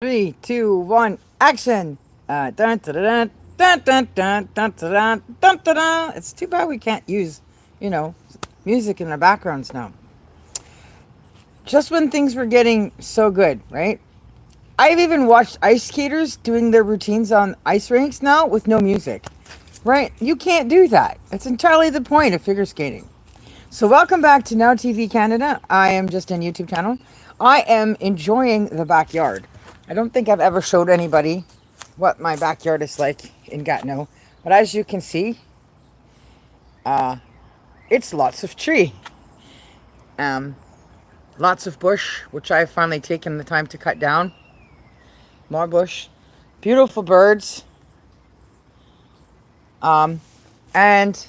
Three, two, one, action! Dun, dun, dun, dun, dun, dun, dun, dun, dun, dun, dun. It's too bad we can't use, you know, music in our backgrounds now. Just when things were getting so good, right? I've even watched ice skaters doing their routines on ice rinks now with no music, right? You can't do that. It's entirely the point of figure skating. So, welcome back to Now TV Canada. I am just on YouTube channel. I am enjoying the backyard. I don't think I've ever showed anybody what my backyard is like in Gatineau, but as you can see, it's lots of tree, um, lots of bush, which I've finally taken the time to cut down. More bush, beautiful birds, and I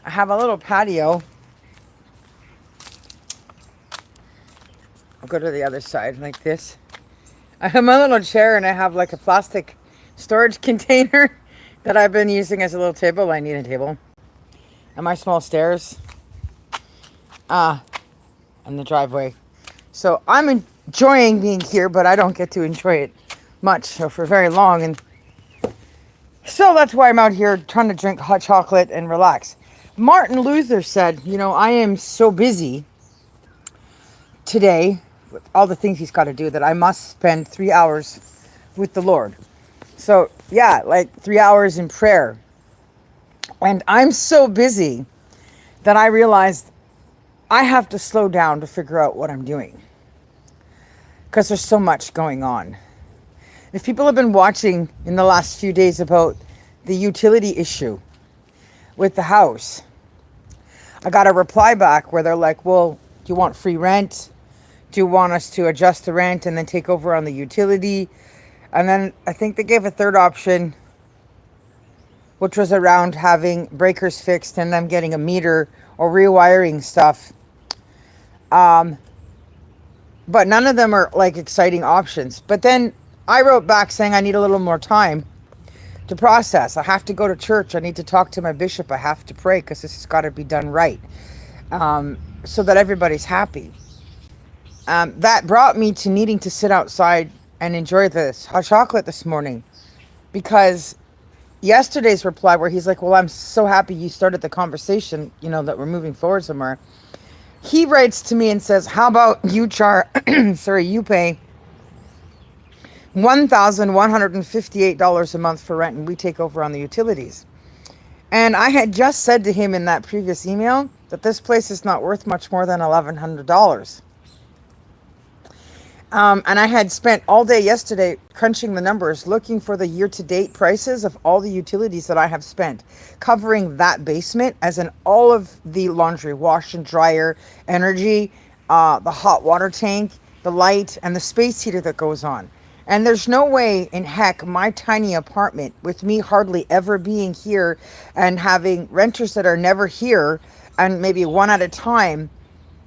have a little patio. I'll go to the other side like this. I have my little chair and I have like a plastic storage container that I've been using as a little table. I need a table. And my small stairs. And the driveway. So I'm enjoying being here, but I don't get to enjoy it much or for very long. And so that's why I'm out here trying to drink hot chocolate and relax. Martin Luther said, I am so busy today with all the things he's got to do that I must spend 3 hours with the Lord. So yeah, like 3 hours in prayer. And I'm so busy that I realized I have to slow down to figure out what I'm doing, because there's so much going on. If people have been watching in the last few days about the utility issue with the house, I got a reply back where they're like, well, do you want free rent? Do you want us to adjust the rent and then take over on the utility? And then I think they gave a third option, which was around having breakers fixed and them getting a meter or rewiring stuff. But none of them are like exciting options. But then I wrote back saying I need a little more time to process. I have to go to church. I need to talk to my bishop. I have to pray because this has got to be done right, so that everybody's happy. That brought me to needing to sit outside and enjoy this hot chocolate this morning, because yesterday's reply where he's like, well, I'm so happy you started the conversation, that we're moving forward somewhere. He writes to me and says, how about you you pay $1,158 a month for rent and we take over on the utilities. And I had just said to him in that previous email that this place is not worth much more than $1,100. And I had spent all day yesterday crunching the numbers, looking for the year-to-date prices of all the utilities that I have spent, covering that basement, as in all of the laundry, wash and dryer, energy, the hot water tank, the light, and the space heater that goes on. And there's no way in heck my tiny apartment, with me hardly ever being here and having renters that are never here and maybe one at a time.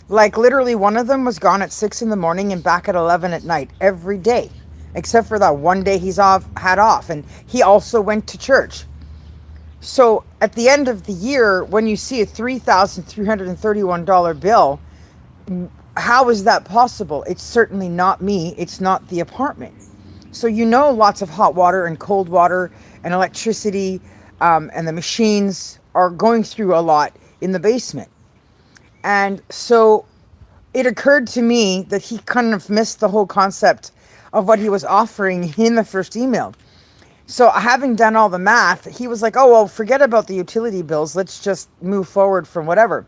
Like literally one of them was gone at 6 a.m. and back at 11 at night every day, except for that one day had off. And he also went to church. So at the end of the year, when you see a $3,331 bill, how is that possible? It's certainly not me. It's not the apartment. So lots of hot water and cold water and electricity, and the machines are going through a lot in the basement. And so it occurred to me that he kind of missed the whole concept of what he was offering in the first email. So having done all the math, he was like, oh, well, forget about the utility bills. Let's just move forward from whatever.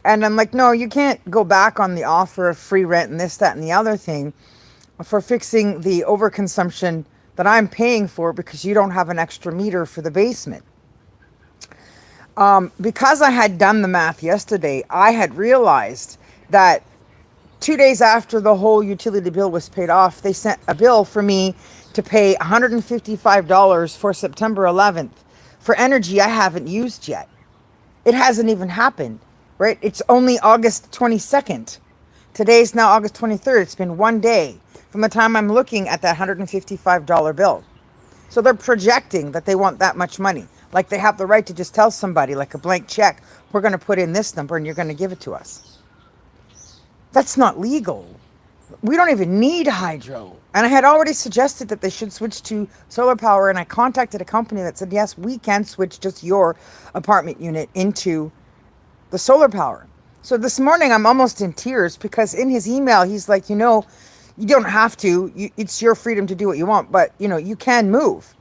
And I'm like, no, you can't go back on the offer of free rent and this, that, and the other thing for fixing the overconsumption that I'm paying for because you don't have an extra meter for the basement. Because I had done the math yesterday, I had realized that 2 days after the whole utility bill was paid off, they sent a bill for me to pay $155 for September 11th for energy I haven't used yet. It hasn't even happened, right? It's only August 22nd. Today's now August 23rd. It's been 1 day from the time I'm looking at that $155 bill. So they're projecting that they want that much money. Like they have the right to just tell somebody, like a blank check, we're going to put in this number and you're going to give it to us. That's not legal, We don't even need hydro. And I had already suggested that they should switch to solar power. And I contacted a company that said, yes, we can switch just your apartment unit into the solar power. So this morning I'm almost in tears because in his email, he's like, you don't have to. It's your freedom to do what you want, but you can move,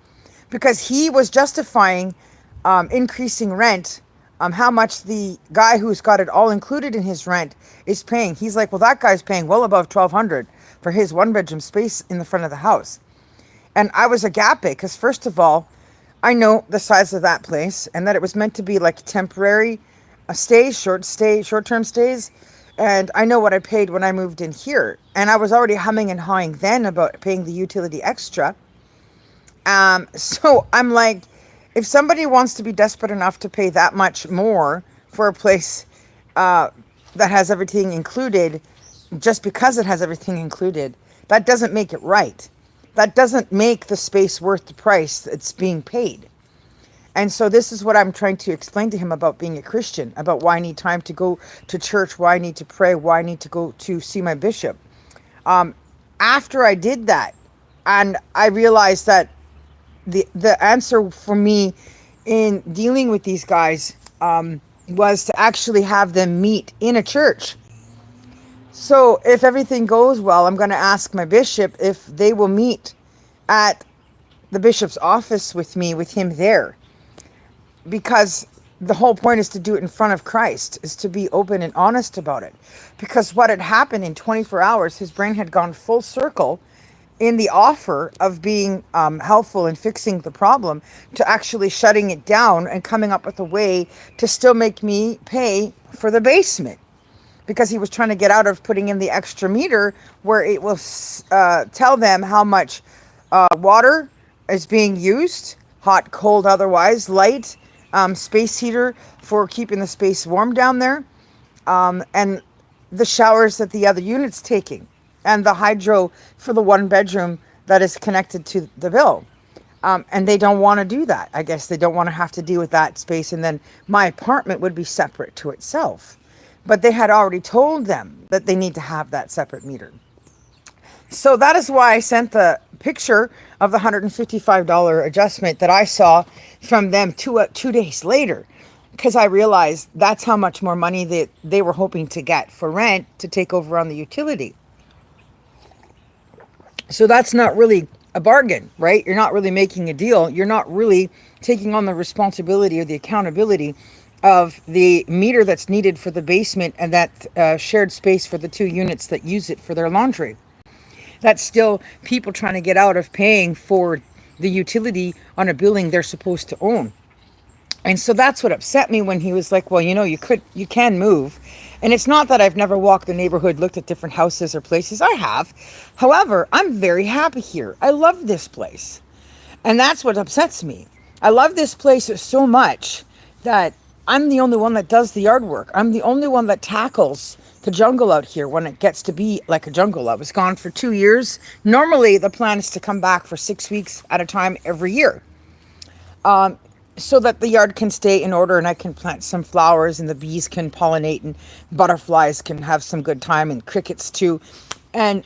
because he was justifying increasing rent, how much the guy who's got it all included in his rent is paying. He's like, well, that guy's paying well above $1,200 for his 1-bedroom space in the front of the house. And I was agape because, first of all, I know the size of that place and that it was meant to be like temporary short-term stays. And I know what I paid when I moved in here. And I was already humming and hawing then about paying the utility extra. So I'm like, if somebody wants to be desperate enough to pay that much more for a place that has everything included, just because it has everything included, that doesn't make it right. That doesn't make the space worth the price that's being paid. And so this is what I'm trying to explain to him about being a Christian, about why I need time to go to church, why I need to pray, why I need to go to see my bishop. After I did that, and I realized that the answer for me in dealing with these guys was to actually have them meet in a church. So if everything goes well, I'm going to ask my bishop if they will meet at the bishop's office with me, with him there. Because the whole point is to do it in front of Christ, is to be open and honest about it. Because what had happened in 24 hours, his brain had gone full circle in the offer of being helpful in fixing the problem to actually shutting it down and coming up with a way to still make me pay for the basement. Because he was trying to get out of putting in the extra meter where it will tell them how much water is being used, hot, cold, otherwise, light, space heater for keeping the space warm down there, and the showers that the other unit's taking, and the hydro for the 1-bedroom that is connected to the bill. And they don't want to do that. I guess they don't want to have to deal with that space, and then my apartment would be separate to itself. But they had already told them that they need to have that separate meter. So that is why I sent the picture of the $155 adjustment that I saw from them 2 days later, because I realized that's how much more money that they were hoping to get for rent to take over on the utility. So that's not really a bargain, right? You're not really making a deal. You're not really taking on the responsibility or the accountability of the meter that's needed for the basement and that shared space for the 2 units that use it for their laundry. That's still people trying to get out of paying for the utility on a building they're supposed to own. And so that's what upset me when he was like, well, you can move. And it's not that I've never walked the neighborhood, looked at different houses or places. I have. However, I'm very happy here. I love this place. And that's what upsets me. I love this place so much that I'm the only one that does the yard work. I'm the only one that tackles the jungle out here when it gets to be like a jungle. I was gone for 2 years. Normally, the plan is to come back for 6 weeks at a time every year, so that the yard can stay in order and I can plant some flowers and the bees can pollinate and butterflies can have some good time and crickets too. And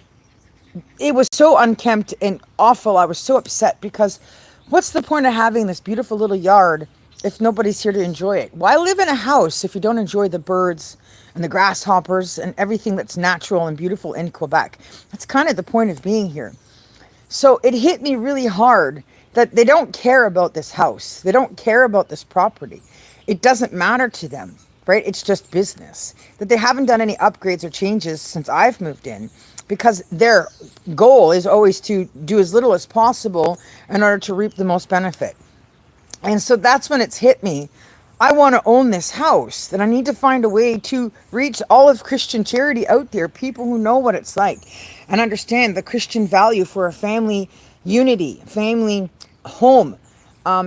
it was so unkempt and awful. I was so upset because what's the point of having this beautiful little yard if nobody's here to enjoy it? Why live in a house if you don't enjoy the birds and the grasshoppers and everything that's natural and beautiful in Quebec? That's kind of the point of being here. So it hit me really hard that they don't care about this house. They don't care about this property. It doesn't matter to them, right? It's just business. That they haven't done any upgrades or changes since I've moved in, because their goal is always to do as little as possible in order to reap the most benefit. And so that's when it's hit me. I want to own this house, that I need to find a way to reach all of Christian charity out there, people who know what it's like and understand the Christian value for a family unity, family home,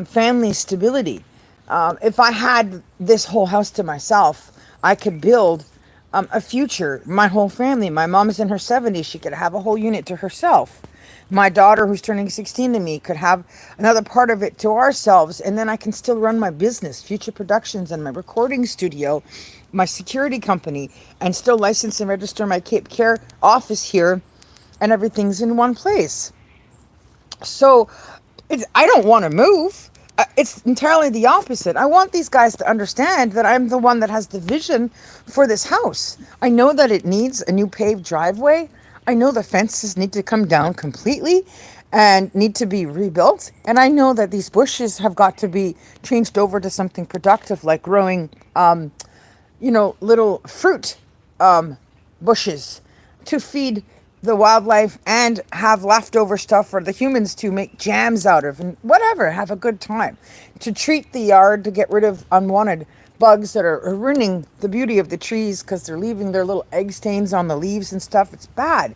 family stability. If I had this whole house to myself, I could build a future. My whole family, my mom is in her 70s, she could have a whole unit to herself. My daughter, who's turning 16 to me, could have another part of it to ourselves. And then I can still run my business, Future Productions, and my recording studio, my security company, and still license and register my Cape Care office here and everything's in one place. So I don't want to move. It's entirely the opposite. I want these guys to understand that I'm the one that has the vision for this house. I know that it needs a new paved driveway. I know the fences need to come down completely and need to be rebuilt. And I know that these bushes have got to be changed over to something productive, like growing, little fruit bushes to feed the wildlife and have leftover stuff for the humans to make jams out of and whatever, have a good time. To treat the yard, to get rid of unwanted bugs that are ruining the beauty of the trees because they're leaving their little egg stains on the leaves and stuff. It's bad.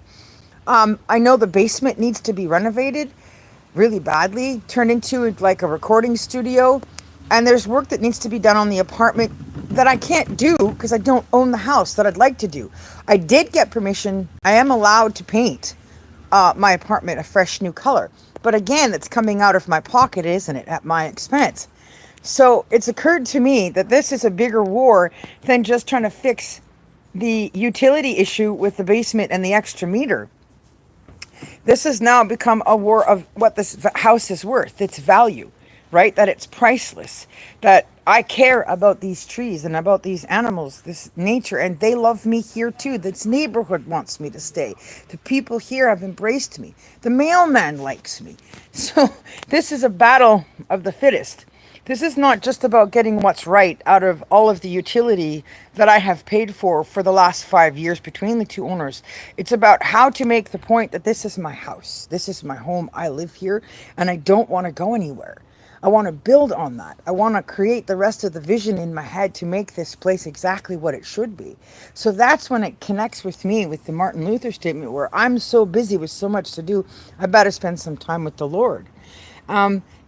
I know the basement needs to be renovated really badly, turned into like a recording studio. And there's work that needs to be done on the apartment that I can't do because I don't own the house that I'd like to do. I did get permission. I am allowed to paint my apartment a fresh new color. But again, it's coming out of my pocket, isn't it? At my expense. So it's occurred to me that this is a bigger war than just trying to fix the utility issue with the basement and the extra meter. This has now become a war of what this house is worth, its value, right? That it's priceless, that I care about these trees and about these animals, this nature, and they love me here too. This neighborhood wants me to stay. The people here have embraced me. The mailman likes me. So this is a battle of the fittest. This is not just about getting what's right out of all of the utility that I have paid for the last 5 years between the two owners. It's about how to make the point that this is my house. This is my home. I live here and I don't want to go anywhere. I want to build on that. I want to create the rest of the vision in my head to make this place exactly what it should be. So that's when it connects with me with the Martin Luther statement where I'm so busy with so much to do, I better spend some time with the Lord.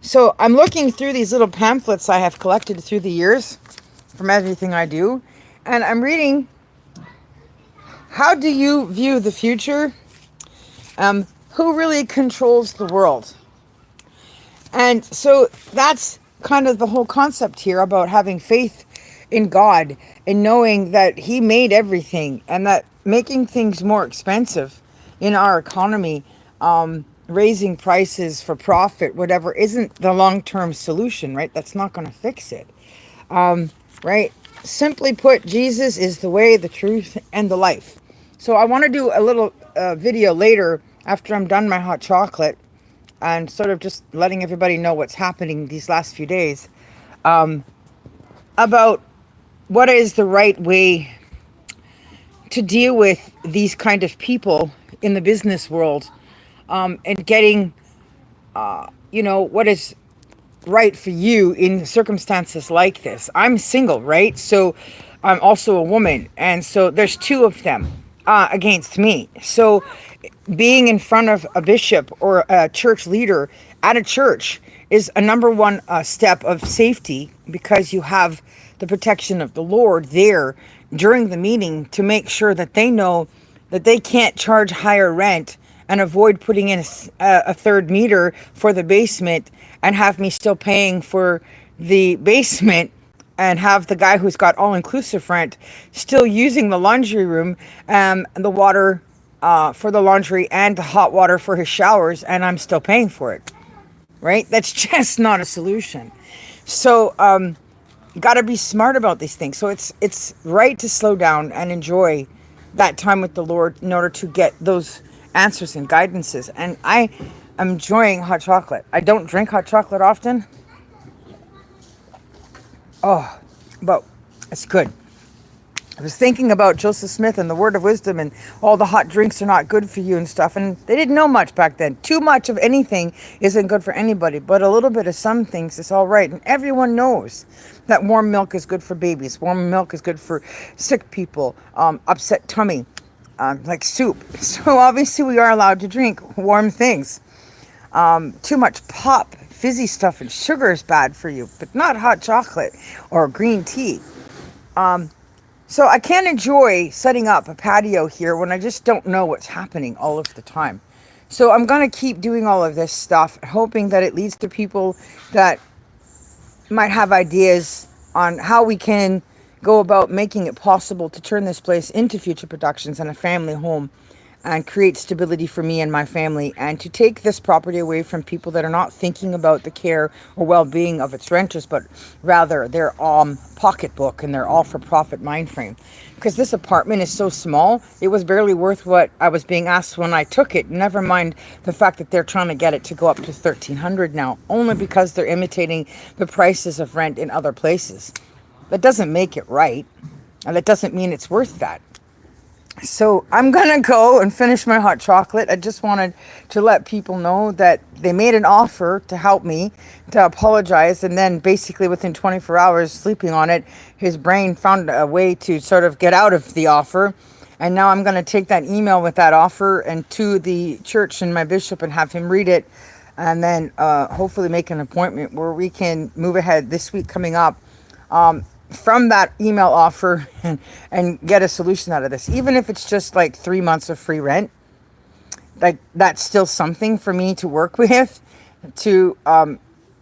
So I'm looking through these little pamphlets I have collected through the years from everything I do. And I'm reading, how do you view the future? Who really controls the world? And so that's kind of the whole concept here about having faith in God and knowing that He made everything and that making things more expensive in our economy, raising prices for profit, whatever, isn't the long-term solution, right? That's not going to fix it, right? Simply put, Jesus is the way, the truth, and the life. So I want to do a little video later after I'm done my hot chocolate and sort of just letting everybody know what's happening these last few days, about what is the right way to deal with these kind of people in the business world, and getting, what is right for you in circumstances like this. I'm single, right? So I'm also a woman. And so there's two of them against me. So being in front of a bishop or a church leader at a church is a number one step of safety, because you have the protection of the Lord there during the meeting to make sure that they know that they can't charge higher rent and avoid putting in a third meter for the basement and have me still paying for the basement, and have the guy who's got all-inclusive rent still using the laundry room, the water for the laundry and the hot water for his showers, and I'm still paying for it, right? That's just not a solution. So you got to be smart about these things. So it's right to slow down and enjoy that time with the Lord in order to get those answers and guidances. And I am enjoying hot chocolate. I don't drink hot chocolate often. Oh, but it's good. I was thinking about Joseph Smith and the word of wisdom and all the hot drinks are not good for you and stuff. And they didn't know much back then. Too much of anything isn't good for anybody, but a little bit of some things is all right. And everyone knows that warm milk is good for babies. Warm milk is good for sick people, upset tummy, like soup. So obviously we are allowed to drink warm things. Too much pop, fizzy stuff and sugar is bad for you, but not hot chocolate or green tea. So I can't enjoy setting up a patio here when I just don't know what's happening all of the time. So I'm going to keep doing all of this stuff, hoping that it leads to people that might have ideas on how we can go about making it possible to turn this place into Future Productions and a family home, and create stability for me and my family, and to take this property away from people that are not thinking about the care or well-being of its renters, but rather their pocketbook and their all-for-profit mind frame. Because this apartment is so small, it was barely worth what I was being asked when I took it. Never mind the fact that they're trying to get it to go up to $1,300 now, only because they're imitating the prices of rent in other places. That doesn't make it right, and that doesn't mean it's worth that. So I'm going to go and finish my hot chocolate. I just wanted to let people know that they made an offer to help me, to apologize. And then basically within 24 hours sleeping on it, his brain found a way to sort of get out of the offer. And now I'm going to take that email with that offer and to the church and my bishop and have him read it. And then hopefully make an appointment where we can move ahead this week coming up. From that email offer and get a solution out of this. Even if it's just like 3 months of free rent, like that's still something for me to work with to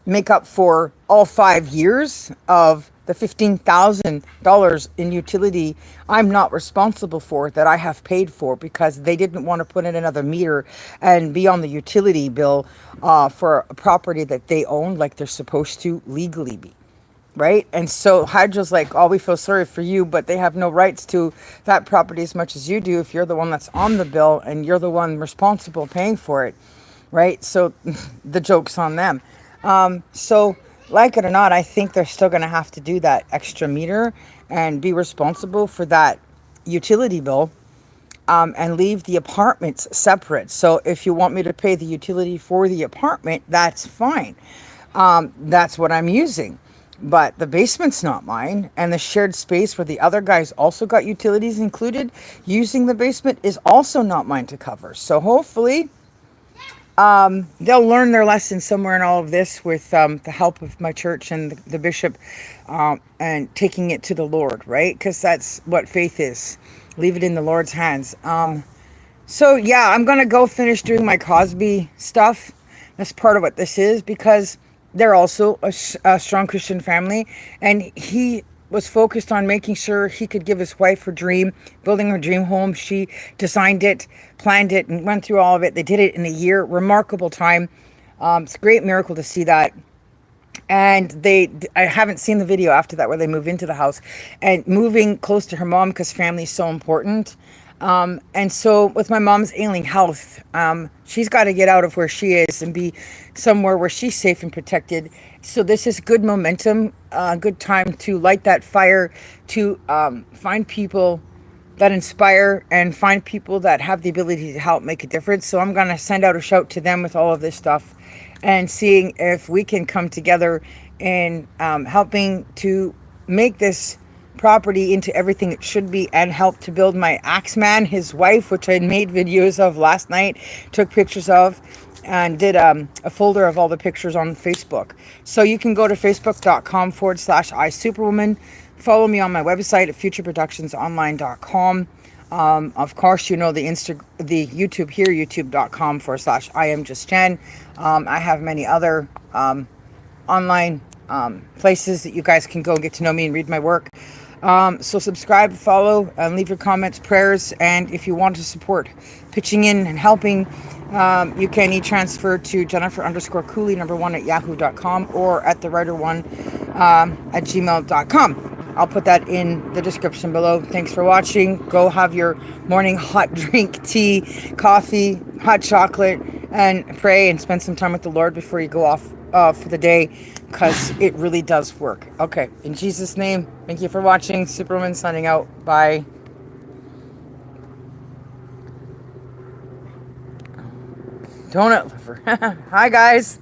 make up for all 5 years of the $15,000 in utility I'm not responsible for, that I have paid for because they didn't want to put in another meter and be on the utility bill for a property that they own like they're supposed to legally be. Right? And so Hydro's like, oh, we feel sorry for you, but they have no rights to that property as much as you do if you're the one that's on the bill and you're the one responsible paying for it. Right? So the joke's on them. So like it or not, I think they're still going to have to do that extra meter and be responsible for that utility bill, and leave the apartments separate. So if you want me to pay the utility for the apartment, that's fine. That's what I'm using. But the basement's not mine, and the shared space where the other guys also got utilities included, using the basement, is also not mine to cover. So hopefully they'll learn their lesson somewhere in all of this with the help of my church and the bishop, and taking it to the Lord, right? Because that's what faith is. Leave it in the Lord's hands. So yeah, I'm going to go finish doing my Crosby stuff. That's part of what this is, because they're also a strong Christian family, and he was focused on making sure he could give his wife her dream, building her dream home. She designed it, planned it, and went through all of it. They did it in a year. Remarkable time. It's a great miracle to see that. And I haven't seen the video after that where they move into the house and moving close to her mom, because family is so important. And so with my mom's ailing health, she's got to get out of where she is and be somewhere where she's safe and protected. So this is good momentum, good time to light that fire, to find people that inspire and find people that have the ability to help make a difference. So I'm going to send out a shout to them with all of this stuff and seeing if we can come together in helping to make this property into everything it should be, and help to build my Axeman, his wife, which I made videos of last night, took pictures of, and did a folder of all the pictures on Facebook. So you can go to facebook.com/iSuperwoman. Follow me on my website at futureproductions.online.com. Of course, you know the YouTube here, youtube.com/IamJustJen. I have many other online places that you guys can go and get to know me and read my work. So subscribe, follow, and leave your comments, prayers, and if you want to support pitching in and helping, you can e-transfer to Jennifer_Cooley #1 at yahoo.com or at the writer1 at gmail.com. I'll put that in the description below. Thanks for watching. Go have your morning hot drink, tea, coffee, hot chocolate, and pray and spend some time with the Lord before you go off for the day, because it really does work. Okay, in Jesus' name, thank you for watching. Superwoman signing out. Bye. Donut lover. Hi, guys.